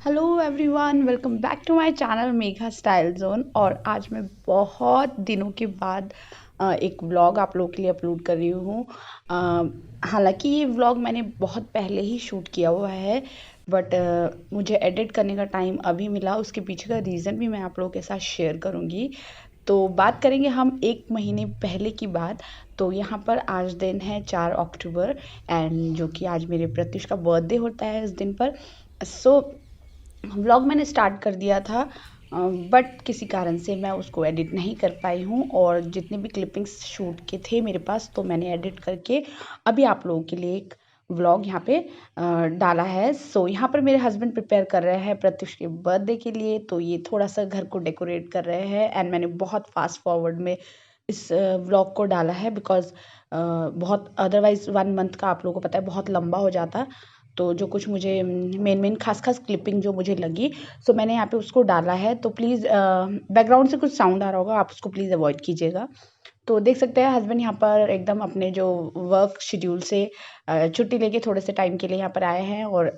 Hello everyone, welcome back to my channel Megha style zone. और आज मैं बहुत दिनों के बाद एक व्लॉग आप लोगों के लिए अपलोड कर रही हूँ। हालांकि ये व्लॉग मैंने बहुत पहले ही शूट किया हुआ है, बट मुझे एडिट करने का टाइम अभी मिला। उसके पीछे का रीज़न भी मैं आप लोगों के साथ शेयर करूँगी। तो बात करेंगे हम एक महीने पहले की बात। तो यहाँ पर आज दिन है 4 अक्टूबर, एंड जो कि आज मेरे प्रत्युष का बर्थडे होता है इस दिन पर। सो व्लॉग मैंने स्टार्ट कर दिया था, बट किसी कारण से मैं उसको एडिट नहीं कर पाई हूँ। और जितने भी क्लिपिंग्स शूट के थे मेरे पास, तो मैंने एडिट करके अभी आप लोगों के लिए एक व्लॉग यहाँ पे डाला है। सो यहाँ पर मेरे हस्बैंड प्रिपेयर कर रहे हैं प्रत्युष के बर्थडे के लिए। तो ये थोड़ा सा घर को डेकोरेट कर रहे हैं, एंड मैंने बहुत फास्ट फॉरवर्ड में इस व्लॉग को डाला है बिकॉज बहुत अदरवाइज 1 मंथ का आप लोगों को पता है बहुत लंबा हो जाता। तो जो कुछ मुझे मेन मेन खास खास क्लिपिंग जो मुझे लगी, सो मैंने यहाँ पे उसको डाला है। तो प्लीज़ बैकग्राउंड से कुछ साउंड आ रहा होगा, आप उसको प्लीज़ अवॉइड कीजिएगा। तो देख सकते हैं हस्बैंड यहाँ पर एकदम अपने जो वर्क शेड्यूल से छुट्टी लेके थोड़े से टाइम के लिए यहाँ पर आए हैं, और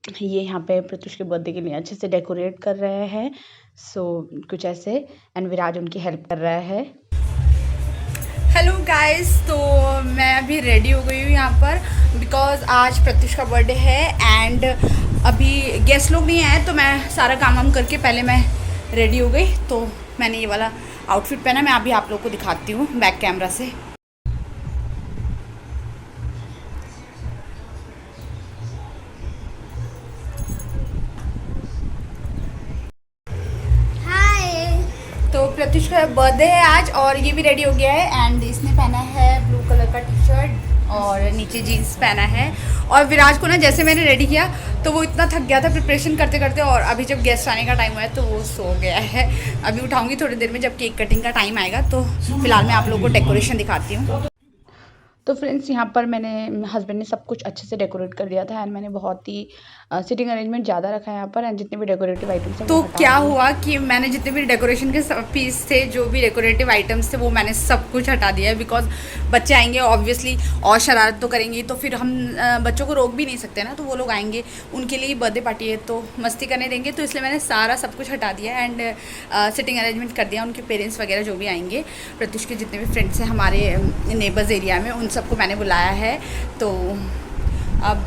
ये यहाँ पे प्रत्युष के बर्थडे के लिए अच्छे से डेकोरेट कर रहे हैं। सो कुछ ऐसे, एंड विराज उनकी हेल्प कर रहा है। हेलो गाइस, तो मैं अभी रेडी हो गई हूँ यहाँ पर बिकॉज़ आज प्रत्युष का बर्थडे है एंड अभी गेस्ट लोग नहीं आए, तो मैं सारा काम वाम करके पहले मैं रेडी हो गई। तो मैंने ये वाला आउटफिट पहना, मैं अभी आप लोगों को दिखाती हूँ बैक कैमरा से। तो प्रत्युष का बर्थडे है आज और ये भी रेडी हो गया है एंड इसने पहना है ब्लू कलर का टी शर्ट और नीचे जीन्स पहना है। और विराज को ना जैसे मैंने रेडी किया तो वो इतना थक गया था प्रिपरेशन करते करते, और अभी जब गेस्ट आने का टाइम हुआ है तो वो सो गया है। अभी उठाऊंगी थोड़ी देर में जब केक कटिंग का टाइम आएगा। तो फिलहाल मैं आप लोगों को डेकोरेशन दिखाती हूँ। तो फ्रेंड्स यहाँ पर मैंने हस्बैंड ने सब कुछ अच्छे से डेकोरेट कर दिया था, एंड मैंने बहुत ही सिटिंग अरेंजमेंट ज़्यादा रखा है यहाँ पर, एंड जितने भी डेकोरेटिव आइटम्स हैं वो तो हटा क्या दिए। हुआ कि मैंने जितने भी डेकोरेशन के पीस थे, जो भी डेकोरेटिव आइटम्स थे, वो मैंने सब कुछ हटा दिया है बिकॉज बच्चे आएंगे ऑब्वियसली और शरारत तो करेंगे, तो फिर हम बच्चों को रोक भी नहीं सकते ना। तो वो लोग आएंगे, उनके लिए बर्थडे पार्टी है तो मस्ती करने देंगे, तो इसलिए मैंने सारा सब कुछ हटा दिया एंड सिटिंग अरेंजमेंट कर दिया। उनके पेरेंट्स वगैरह जो भी आएंगे, प्रत्युष के जितने भी फ्रेंड्स हैं हमारे नेबर्स एरिया में, उन सबको मैंने बुलाया है। तो अब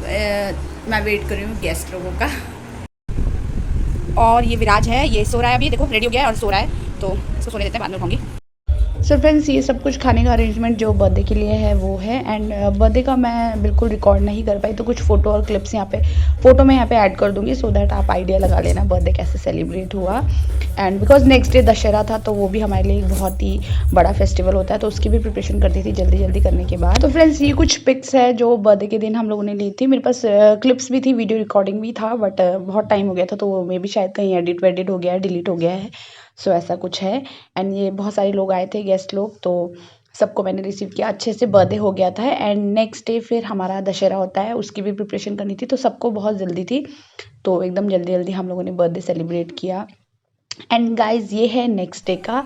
मैं वेट कर रही हूँ गेस्ट लोगों का। और ये विराज है, ये सो रहा है, अभी देखो रेडी हो गया है और सो रहा है, तो इसको सोने देते हैं, बाद में उठाऊंगी। सो फ्रेंड्स ये सब कुछ खाने का अरेंजमेंट जो बर्थडे के लिए है वो है, एंड बर्थडे का मैं बिल्कुल रिकॉर्ड नहीं कर पाई, तो कुछ फ़ोटो और क्लिप्स यहाँ पे फ़ोटो में यहाँ पे ऐड कर दूँगी, सो दैट आप आइडिया लगा लेना बर्थडे कैसे सेलिब्रेट हुआ। And because next day Dussehra था, तो वो भी हमारे लिए एक बहुत ही बड़ा फेस्टिवल होता है, तो उसकी भी प्रिपरेशन करती थी जल्दी जल्दी करने के बाद। तो फ्रेंड्स ये कुछ पिक्स है जो बर्थडे के दिन हम लोगों ने ली थी। मेरे पास क्लिप्स भी थी, वीडियो रिकॉर्डिंग भी था, बट बहुत टाइम हो गया था, तो वो मे भी शायद कहीं एडिट वेडिट हो गया है, डिलीट हो गया है। सो ऐसा कुछ है। एंड ये बहुत सारे लोग आए थे गेस्ट लोग, तो सबको मैंने रिसीव किया, अच्छे से बर्थडे हो गया था। एंड नेक्स्ट डे फिर हमारा दशहरा होता है, उसकी भी प्रिपरेशन करनी थी, तो सबको बहुत जल्दी थी, तो एकदम जल्दी जल्दी हम लोगों ने बर्थडे सेलिब्रेट किया। एंड गाइस ये है नेक्स्ट डे का।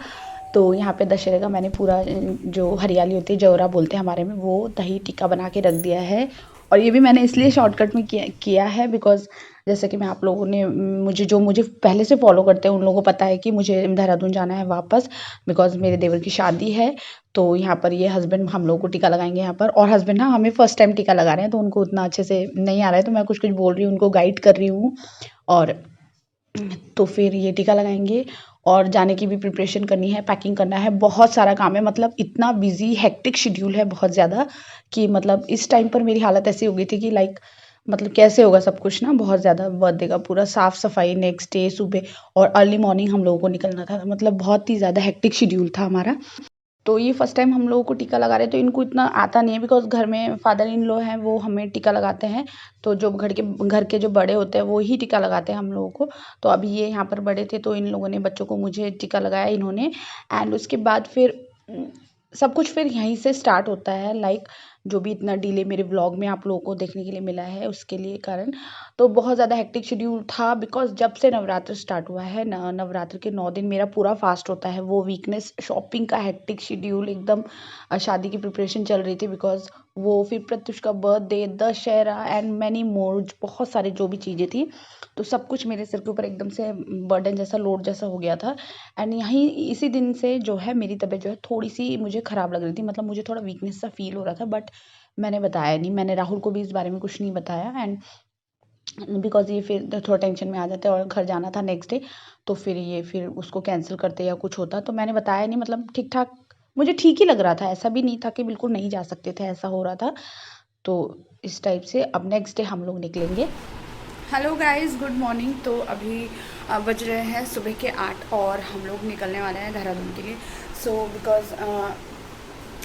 तो यहाँ पे दशहरे का मैंने पूरा जो हरियाली होती है, जौरा बोलते हैं हमारे में, वो दही टिक्का बना के रख दिया है। और ये भी मैंने इसलिए शॉर्टकट में किया है बिकॉज जैसे कि मैं आप लोगों ने मुझे पहले से फॉलो करते हैं उन लोगों को पता है कि मुझे देहरादून जाना है वापस, बिकॉज मेरे देवर की शादी है। तो यहाँ पर ये हस्बैंड हम लोगों को टीका लगाएंगे यहाँ पर, और हस्बैंड ना हमें फर्स्ट टाइम टीका लगा रहे हैं, तो उनको उतना अच्छे से नहीं आ रहा है, तो मैं कुछ कुछ बोल रही हूँ, उनको गाइड कर रही हूँ। और तो फिर ये टीका लगाएंगे, और जाने की भी प्रिपरेशन करनी है, पैकिंग करना है, बहुत सारा काम है। मतलब इतना बिजी हेक्टिक शेड्यूल है बहुत ज़्यादा, कि मतलब इस टाइम पर मेरी हालत ऐसी हो गई थी कि लाइक मतलब कैसे होगा सब कुछ ना, बहुत ज़्यादा बर्थडे का पूरा साफ़ सफाई, नेक्स्ट डे सुबह और अर्ली मॉर्निंग हम लोगों को निकलना था, मतलब बहुत ही ज़्यादा हेक्टिक शेड्यूल था हमारा। तो ये फर्स्ट टाइम हम लोगों को टीका लगा रहे हैं, तो इनको इतना आता नहीं है बिकॉज घर में फादर इन लॉ हैं, वो हमें टीका लगाते हैं। तो जो घर के जो बड़े होते हैं वो ही टीका लगाते हैं हम लोगों को। तो अभी ये यहाँ पर बड़े थे, तो इन लोगों ने बच्चों को मुझे टीका लगाया इन्होंने। एंड उसके बाद फिर सब कुछ फिर यहीं से स्टार्ट होता है, लाइक जो भी इतना डिले मेरे व्लॉग में आप लोगों को देखने के लिए मिला है उसके लिए कारण। तो बहुत ज़्यादा हेक्टिक शेड्यूल था बिकॉज जब से नवरात्र स्टार्ट हुआ है, नवरात्र के 9 दिन मेरा पूरा फास्ट होता है, वो वीकनेस, शॉपिंग का हेक्टिक शेड्यूल एकदम। शादी की प्रिपरेशन चल रही थी बिकॉज वो फिर प्रत्युष का birthday, Dussehra and many more, बहुत सारी जो भी चीज़ें थी, तो सब कुछ मेरे सिर के ऊपर एकदम से बर्डन जैसा, लोड जैसा हो गया था। एंड यहीं इसी दिन से जो है मेरी तबीयत जो है थोड़ी-सी मुझे ख़राब लग रही थी, मतलब मुझे थोड़ा वीकनेस सा फ़ील हो रहा था, बट मैंने बताया नहीं, मैंने राहुल को भी इस बारे में कुछ नहीं बताया। एंड बिकॉज़ ये फिर थोड़ा टेंशन में आ जाते और घर जाना था नेक्स्ट डे, तो फिर उसको कैंसिल करते या कुछ होता, तो मैंने बताया नहीं, मतलब ठीक-ठाक मुझे ठीक ही लग रहा था, ऐसा भी नहीं था कि बिल्कुल नहीं जा सकते थे, ऐसा हो रहा था। तो इस टाइप से अब नेक्स्ट डे हम लोग निकलेंगे। Hello guys, good morning. तो अभी बज रहे हैं सुबह के 8 और हम लोग निकलने वाले हैं देहरादून के लिए। सो बिकॉज़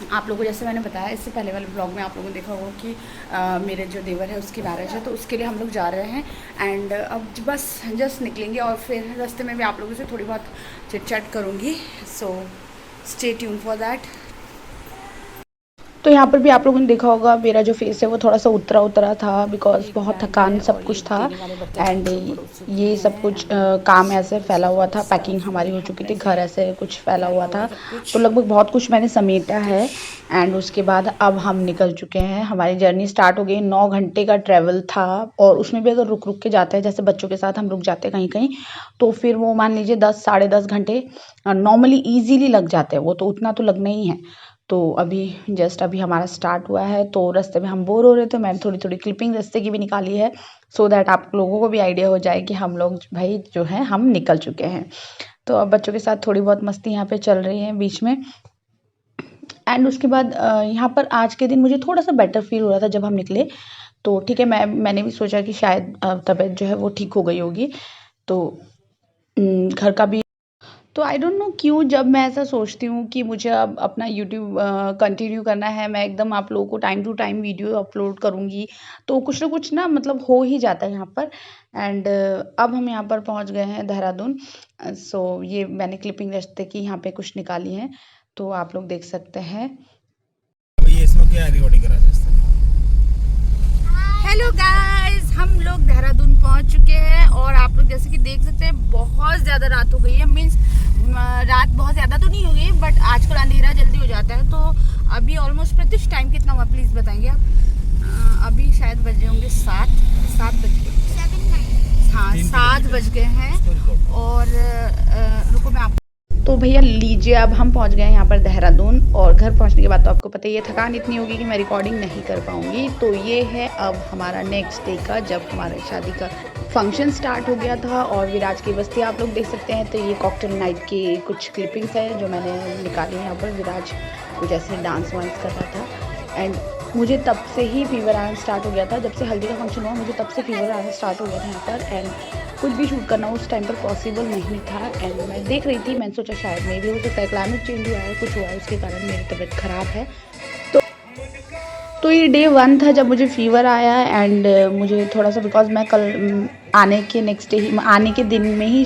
आप लोगों को जैसे मैंने बताया इससे पहले वाले ब्लॉग में, आप लोगों ने देखा होगा कि मेरे जो देवर है उसकी मैरिज है, तो उसके लिए हम लोग जा रहे हैं। एंड अब बस जस्ट निकलेंगे और फिर रास्ते में भी आप लोगों से थोड़ी बहुत चिट चैट करूँगी। So stay tune for that. तो यहाँ पर भी आप लोगों ने देखा होगा मेरा जो फेस है वो थोड़ा सा उतरा था, बिकॉज बहुत थकान सब कुछ था। एंड ये सब कुछ काम ऐसे फैला हुआ था, पैकिंग हमारी हो चुकी थी, घर ऐसे कुछ फैला हुआ था, तो लगभग बहुत कुछ मैंने समेटा है। एंड उसके बाद अब हम निकल चुके हैं, हमारी जर्नी स्टार्ट हो गई। 9 घंटे का ट्रैवल था, और उसमें भी अगर रुक रुक के जाते हैं, जैसे बच्चों के साथ हम रुक जाते हैं कहीं कहीं, तो फिर वो मान लीजिए 10 साढ़े 10 घंटे नॉर्मली ईजीली लग जाते हैं, वो तो उतना तो लगना ही है। तो अभी हमारा स्टार्ट हुआ है, तो रास्ते में हम बोर हो रहे थे, मैंने थोड़ी थोड़ी क्लिपिंग रास्ते की भी निकाली है, सो दैट आप लोगों को भी आइडिया हो जाए कि हम लोग भाई जो है हम निकल चुके हैं। तो अब बच्चों के साथ थोड़ी बहुत मस्ती यहाँ पे चल रही है बीच में। एंड उसके बाद यहाँ पर आज के दिन मुझे थोड़ा सा बेटर फील हो रहा था जब हम निकले, तो ठीक है, मैंने भी सोचा कि शायद तबीयत जो है वो ठीक हो गई होगी, तो घर का भी। तो आई डोंट नो क्यों जब मैं ऐसा सोचती हूँ कि मुझे अब अपना यूट्यूब कंटिन्यू करना है, मैं एकदम आप लोगों को time to time video upload करूँगी, तो कुछ ना कुछ ना मतलब हो ही जाता है यहाँ पर। एंड अब हम यहाँ पर पहुँच गए हैं देहरादून। सो ये मैंने क्लिपिंग रास्ते की यहाँ पे कुछ निकाली है, तो आप लोग देख सकते हैं। ये इसमें क्या रिकॉर्डिंग करा सकते हैं। हेलो गाइस, हम लोग देहरादून पहुंच चुके हैं और आप लोग जैसे कि देख सकते हैं बहुत ज़्यादा रात हो गई है। मीन्स रात बहुत ज़्यादा तो नहीं हो गई, बट आजकल अंधेरा जल्दी हो जाता है। तो अभी ऑलमोस्ट प्रतिश टाइम कितना हुआ प्लीज़ बताएंगे आप? अभी शायद बज रहे होंगे 7 बज गए। हाँ, 7 बज गए हैं। और रुको मैं आप, तो भैया लीजिए, अब हम पहुंच गए हैं यहाँ पर देहरादून, और घर पहुंचने के बाद तो आपको पता ही है थकान इतनी होगी कि मैं रिकॉर्डिंग नहीं कर पाऊंगी। तो ये है अब हमारा नेक्स्ट डे का, जब हमारे शादी का फंक्शन स्टार्ट हो गया था और विराज की बस्ती आप लोग देख सकते हैं। तो ये कॉकटेल नाइट की कुछ क्लिपिंग्स है जो मैंने निकाली हैं यहाँ पर। विराज कुछ ऐसे डांस वांस कर रहा था, एंड मुझे तब से ही फीवर आना स्टार्ट हो गया था, जब से हल्दी का फंक्शन हुआ मुझे तब से फीवर आना स्टार्ट हो गया था यहाँ पर। एंड कुछ भी शूट करना उस टाइम पर पॉसिबल नहीं था। एंड मैं देख रही थी, मैंने सोचा शायद मे भी हो सकता है क्लाइमेट चेंज हुआ है, कुछ हुआ है, उसके कारण मेरी तबीयत ख़राब है। तो ये डे 1 था जब मुझे फ़ीवर आया। एंड मुझे थोड़ा सा, बिकॉज़ मैं कल आने के नेक्स्ट डे ही, आने के दिन में ही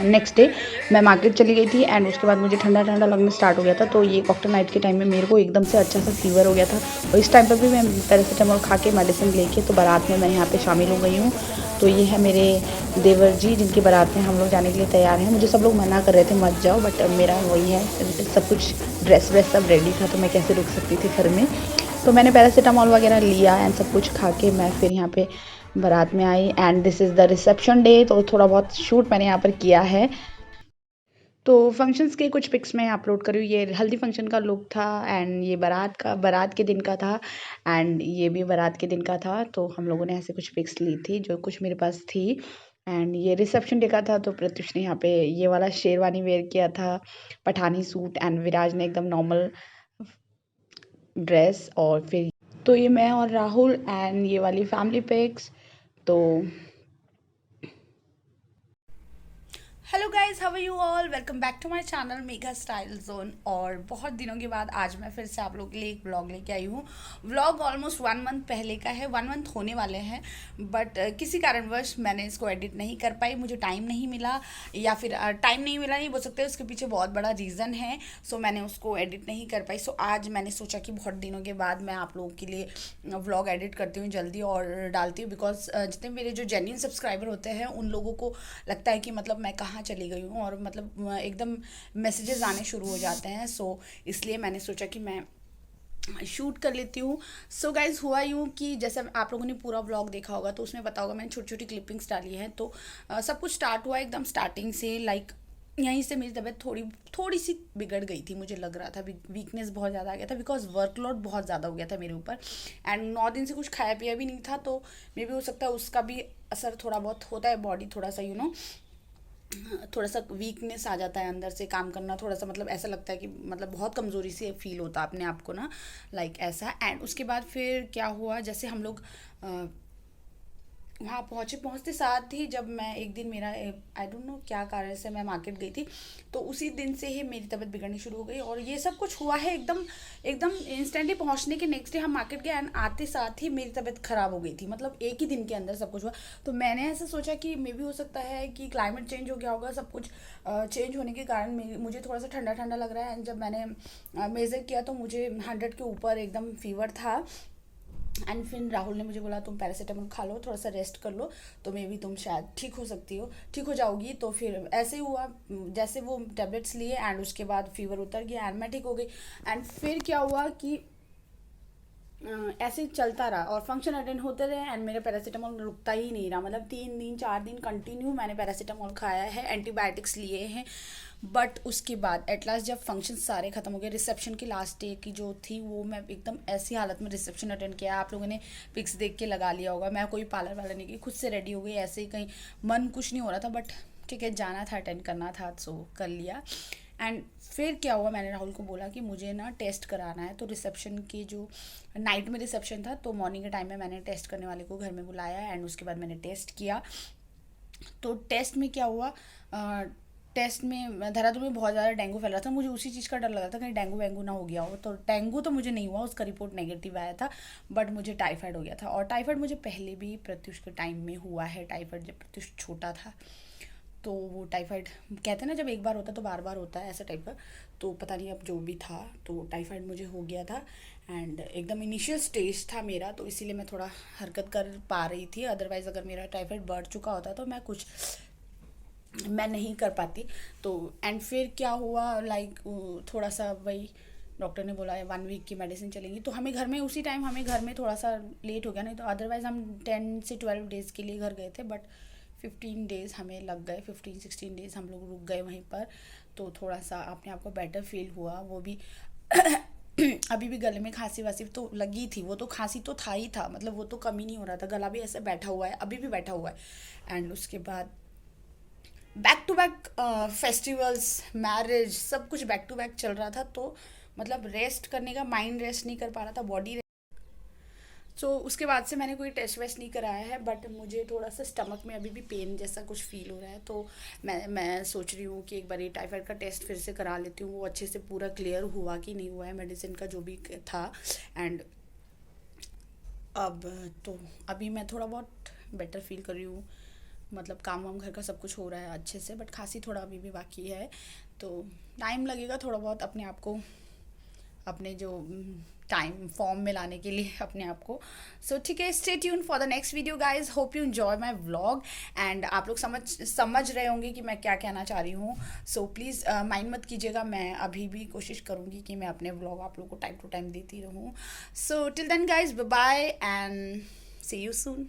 नेक्स्ट डे मैं मार्केट चली गई थी, एंड उसके बाद मुझे ठंडा ठंडा लगना स्टार्ट हो गया था। तो ये कॉकटेल नाइट के टाइम में मेरे को एकदम से अच्छा सा फीवर हो गया था, और इस टाइम पर भी मैं पैरासीटामोल खा के मेडिसिन लेके तो बारात में मैं यहाँ पे शामिल हो गई हूँ। तो ये है मेरे देवर जी, जिनकी बारात में हम लोग जाने के लिए तैयार हैं। मुझे सब लोग मना कर रहे थे मत जाओ, बट मेरा वही है, सब कुछ ड्रेस व्रेस सब रेडी था, तो मैं कैसे रुक सकती थी घर में। तो मैंने पैरासीटामोल वगैरह लिया एंड सब कुछ खा के मैं फिर यहाँ पे बारात में आई। And this is the reception day, तो थोड़ा बहुत शूट मैंने यहाँ पर किया है। तो फंक्शंस के कुछ पिक्स मैं अपलोड करी हूँ। ये हल्दी फंक्शन का लुक था, एंड ये बारात के दिन का था, एंड ये भी बारात के दिन का था। तो हम लोगों ने ऐसे कुछ पिक्स ली थी जो कुछ मेरे पास थी। एंड ये रिसेप्शन डे का था, तो प्रत्युष ने यहाँ पे ये वाला शेरवानी वेयर किया था, पठानी सूट, एंड विराज ने एकदम नॉर्मल ड्रेस। और फिर तो ये मैं और राहुल, एंड ये वाली फैमिली पिक्स। तो hello guys, how are you all, welcome back to my channel Megha style zone. और बहुत दिनों के बाद आज मैं फिर से आप लोगों के लिए एक व्लॉग लेके आई हूँ। व्लॉग ऑलमोस्ट 1 मंथ पहले का है, 1 मंथ होने वाले हैं, बट किसी कारणवश मैंने इसको एडिट नहीं कर पाई, मुझे टाइम नहीं मिला, या फिर टाइम नहीं मिला नहीं बोल सकते, उसके पीछे बहुत बड़ा रीज़न है। सो मैंने उसको एडिट नहीं कर पाई। सो आज मैंने सोचा कि बहुत दिनों के बाद मैं आप लोगों के लिए व्लॉग एडिट करती हूँ जल्दी और डालती हूँ, बिकॉज जितने मेरे जो जेन्युइन सब्सक्राइबर होते हैं उन लोगों को लगता है कि मतलब मैं कहाँ चली गई हूँ, और मतलब एकदम मैसेजेस आने शुरू हो जाते हैं। सो इसलिए मैंने सोचा कि मैं शूट कर लेती हूँ। सो गाइज हुआ यूँ कि जैसे आप लोगों ने पूरा व्लॉग देखा होगा तो उसमें पता होगा मैंने छोटी छोटी क्लिपिंग्स डाली हैं। तो सब कुछ स्टार्ट हुआ एकदम स्टार्टिंग से, लाइक यहीं से मेरी तबीयत थोड़ी सी बिगड़ गई थी। मुझे लग रहा था वीकनेस बहुत ज़्यादा आ गया था बिकॉज वर्कलोड बहुत ज़्यादा हो गया था मेरे ऊपर, एंड 9 दिन से कुछ खाया पिया भी नहीं था। तो मे भी हो सकता है उसका भी असर थोड़ा बहुत होता है। बॉडी थोड़ा सा थोड़ा सा वीकनेस आ जाता है अंदर से, काम करना थोड़ा सा मतलब ऐसा लगता है कि मतलब बहुत कमज़ोरी से फील होता है अपने आप को ना, लाइक ऐसा। एंड उसके बाद फिर क्या हुआ, जैसे हम लोग वहाँ पहुँचते साथ ही जब मैं एक दिन मेरा आई डोंट नो क्या कारण से मैं मार्केट गई थी, तो उसी दिन से ही मेरी तबीयत बिगड़नी शुरू हो गई। और ये सब कुछ हुआ है एकदम इंस्टेंटली। पहुँचने के नेक्स्ट डे हम मार्केट गए एंड आते साथ ही मेरी तबीयत ख़राब हो गई थी, मतलब एक ही दिन के अंदर सब कुछ हुआ। तो मैंने ऐसा सोचा कि मे भी हो सकता है कि क्लाइमेट चेंज हो गया होगा, सब कुछ चेंज होने के कारण मुझे थोड़ा सा ठंडा ठंडा लग रहा है। एंड जब मैंने मेज़र किया तो मुझे 100 के ऊपर एकदम फीवर था। एंड फिर राहुल ने मुझे बोला तुम पैरासीटामोल खा लो, थोड़ा सा रेस्ट कर लो, तो मे भी तुम शायद ठीक हो जाओगी। तो फिर ऐसे ही हुआ, जैसे वो टैबलेट्स लिए एंड उसके बाद फीवर उतर गया एंड मैं ठीक हो गई। एंड फिर क्या हुआ कि ऐसे ही चलता रहा और फंक्शन अटेंड होते रहे एंड मेरा पैरासीटामोल रुकता ही नहीं रहा। मतलब 3 दिन 4 दिन कंटिन्यू मैंने पैरासीटामोल खाया है, एंटीबायोटिक्स लिए हैं। बट उसके बाद एट लास्ट जब फंक्शन सारे ख़त्म हो गए, रिसेप्शन की लास्ट डे की जो थी वो मैं एकदम ऐसी हालत में रिसेप्शन अटेंड किया। आप लोगों ने पिक्स देख के लगा लिया होगा, मैं कोई पार्लर वाला नहीं की, खुद से रेडी हो गई ऐसे ही, कहीं मन कुछ नहीं हो रहा था बट ठीक है जाना था, अटेंड करना था, सो कर लिया। एंड फिर क्या हुआ, मैंने राहुल को बोला कि मुझे ना टेस्ट कराना है। तो रिसेप्शन की जो नाइट में रिसेप्शन था तो मॉर्निंग के टाइम में मैंने टेस्ट करने वाले को घर में बुलाया एंड उसके बाद मैंने टेस्ट किया। तो टेस्ट में क्या हुआ, टेस्ट में देहरादून में बहुत ज़्यादा डेंगू फैल रहा था। मुझे उसी चीज़ का डर लग रहा था कहीं डेंगू वेंगू ना हो गया हो। तो डेंगू तो मुझे नहीं हुआ, उसका रिपोर्ट नेगेटिव आया था, बट मुझे टाइफाइड हो गया था। और टाइफाइड मुझे पहले भी प्रत्युष के टाइम में हुआ है। टाइफाइड जब प्रत्युष छोटा था तो वो टाइफाइड कहते हैं ना जब एक बार होता है तो बार बार होता है, ऐसा टाइप का। तो पता नहीं अब जो भी था, तो टाइफाइड मुझे हो गया था एंड एकदम इनिशियल स्टेज था मेरा, तो इसीलिए मैं थोड़ा हरकत कर पा रही थी। अदरवाइज़ अगर मेरा टाइफाइड बढ़ चुका होता तो मैं नहीं कर पाती। तो एंड फिर क्या हुआ, लाइक थोड़ा सा वही डॉक्टर ने बोला 1 वीक की मेडिसिन चलेंगी। तो हमें घर में उसी टाइम हमें घर में थोड़ा सा लेट हो गया, नहीं तो अदरवाइज़ हम 10 से 12 डेज़ के लिए घर गए थे, बट 15 डेज़ हमें लग गए, 15-16 डेज़ हम लोग रुक गए वहीं पर। तो थोड़ा सा अपने आप को बेटर फील हुआ, वो भी अभी भी गले में खांसी वासी तो लगी थी, वो तो खांसी तो था ही था, मतलब वो तो कम ही नहीं हो रहा था, गला भी ऐसे बैठा हुआ है, अभी भी बैठा हुआ है। एंड उसके बाद back to back festivals, marriage, सब कुछ बैक टू बैक चल रहा था। तो मतलब रेस्ट करने का, माइंड रेस्ट नहीं कर पा रहा था, बॉडी। सो उसके बाद से मैंने कोई टेस्ट वेस्ट नहीं कराया है, बट मुझे थोड़ा सा स्टमक में अभी भी पेन जैसा कुछ फील हो रहा है। तो मैं सोच रही हूँ कि एक बार ये टाइफाइड का टेस्ट फिर से करा लेती हूँ, वो अच्छे से पूरा क्लियर हुआ कि नहीं हुआ है, मेडिसिन का जो भी था। एंड अब तो अभी मैं थोड़ा बहुत बेटर फील कर रही हूँ, मतलब काम वाम घर का सब कुछ हो रहा है अच्छे से, बट खांसी थोड़ा अभी भी बाकी है। तो टाइम लगेगा थोड़ा बहुत अपने आप को, अपने जो टाइम फॉर्म में लाने के लिए अपने आप को। सो ठीक है, stay tune for the next video guys, hope you enjoy my vlog. And आप लोग समझ रहे होंगे कि मैं क्या कहना चाह रही हूँ। सो प्लीज़ माइंड मत कीजिएगा, मैं अभी भी कोशिश करूँगी कि मैं अपने व्लॉग आप लोग को टाइम टू टाइम देती रहूँ। So till then guys, bye bye and see you soon.